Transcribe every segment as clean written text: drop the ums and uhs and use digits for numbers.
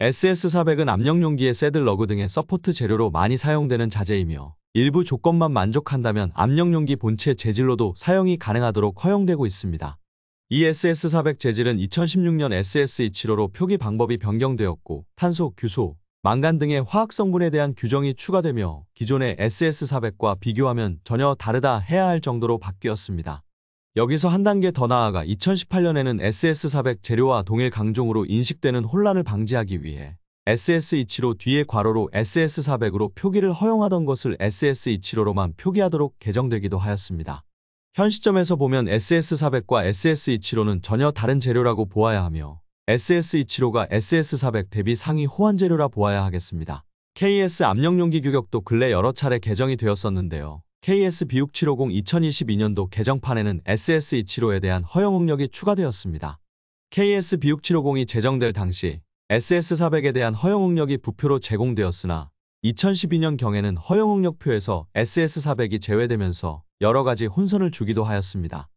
SS400은 압력용기의 새들러그 등의 서포트 재료로 많이 사용되는 자재이며 일부 조건만 만족한다면 압력용기 본체 재질로도 사용이 가능하도록 허용되고 있습니다. 이 SS400 재질은 2016년 SS275로 표기 방법이 변경되었고 탄소, 규소, 망간 등의 화학 성분에 대한 규정이 추가되며 기존의 SS400과 비교하면 전혀 다르다 해야 할 정도로 바뀌었습니다. 여기서 한 단계 더 나아가 2018년에는 SS400 재료와 동일 강종으로 인식되는 혼란을 방지하기 위해 SS275 뒤에 괄호로 SS400으로 표기를 허용하던 것을 SS275로만 표기하도록 개정되기도 하였습니다. 현 시점에서 보면 SS400과 SS275는 전혀 다른 재료라고 보아야 하며 SS275가 SS400 대비 상위 호환 재료라 보아야 하겠습니다. KS 압력용기 규격도 근래 여러 차례 개정이 되었었는데요. KS B6750 2022년도 개정판에는 SS275에 대한 허용 응력이 추가되었습니다. KS B6750이 제정될 당시 SS400에 대한 허용 응력이 부표로 제공되었으나 2012년경에는 허용 응력표에서 SS400이 제외되면서 여러가지 혼선을 주기도 하였습니다.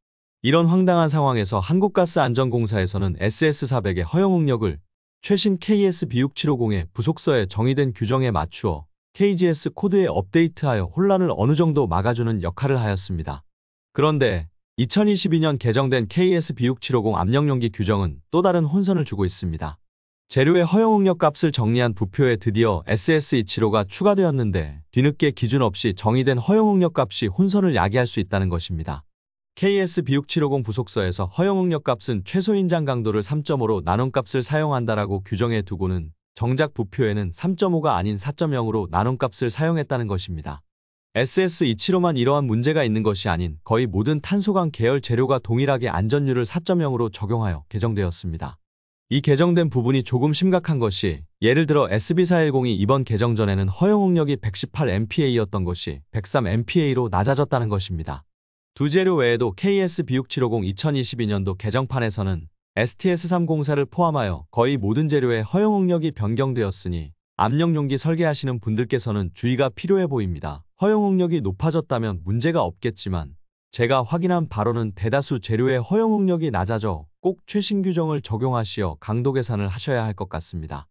이런 황당한 상황에서 한국가스안전공사에서는 SS400의 허용 응력을 최신 KS B6750의 부속서에 정의된 규정에 맞추어 KGS 코드에 업데이트하여 혼란을 어느 정도 막아주는 역할을 하였습니다. 그런데 2022년 개정된 KS B6750 압력용기 규정은 또 다른 혼선을 주고 있습니다. 재료의 허용 응력 값을 정리한 부표에 드디어 SS275가 추가되었는데 뒤늦게 기준 없이 정의된 허용 응력 값이 혼선을 야기할 수 있다는 것입니다. KS B6750 부속서에서 허용 응력 값은 최소 인장 강도를 3.5로 나눈 값을 사용한다라고 규정해 두고는 정작 부표에는 3.5가 아닌 4.0으로 나눈 값을 사용했다는 것입니다. SS275만 이러한 문제가 있는 것이 아닌 거의 모든 탄소광 계열 재료가 동일하게 안전율을 4.0으로 적용하여 개정되었습니다. 이 개정된 부분이 조금 심각한 것이 예를 들어 SB410이 이번 개정 전에는 허용 응력이 118MPa였던 것이 103MPa로 낮아졌다는 것입니다. 두 재료 외에도 KS B6750 2022년도 개정판에서는 STS304를 포함하여 거의 모든 재료의 허용 응력이 변경되었으니 압력용기 설계하시는 분들께서는 주의가 필요해 보입니다. 허용 응력이 높아졌다면 문제가 없겠지만 제가 확인한 바로는 대다수 재료의 허용 응력이 낮아져 꼭 최신 규정을 적용하시어 강도 계산을 하셔야 할 것 같습니다.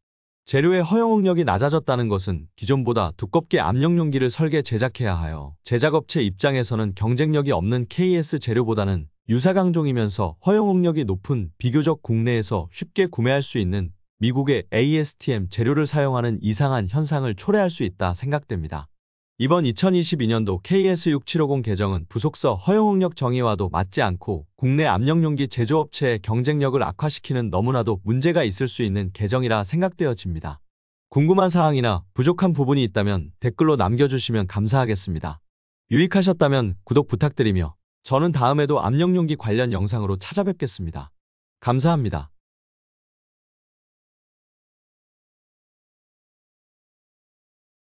재료의 허용 응력이 낮아졌다는 것은 기존보다 두껍게 압력용기를 설계 제작해야 하여 제작업체 입장에서는 경쟁력이 없는 KS 재료보다는 유사 강종이면서 허용 응력이 높은 비교적 국내에서 쉽게 구매할 수 있는 미국의 ASTM 재료를 사용하는 이상한 현상을 초래할 수 있다 생각됩니다. 이번 2022년도 KS6750 개정은 부속서 허용 응력 정의와도 맞지 않고 국내 압력용기 제조업체의 경쟁력을 악화시키는 너무나도 문제가 있을 수 있는 개정이라 생각되어집니다. 궁금한 사항이나 부족한 부분이 있다면 댓글로 남겨주시면 감사하겠습니다. 유익하셨다면 구독 부탁드리며 저는 다음에도 압력용기 관련 영상으로 찾아뵙겠습니다. 감사합니다.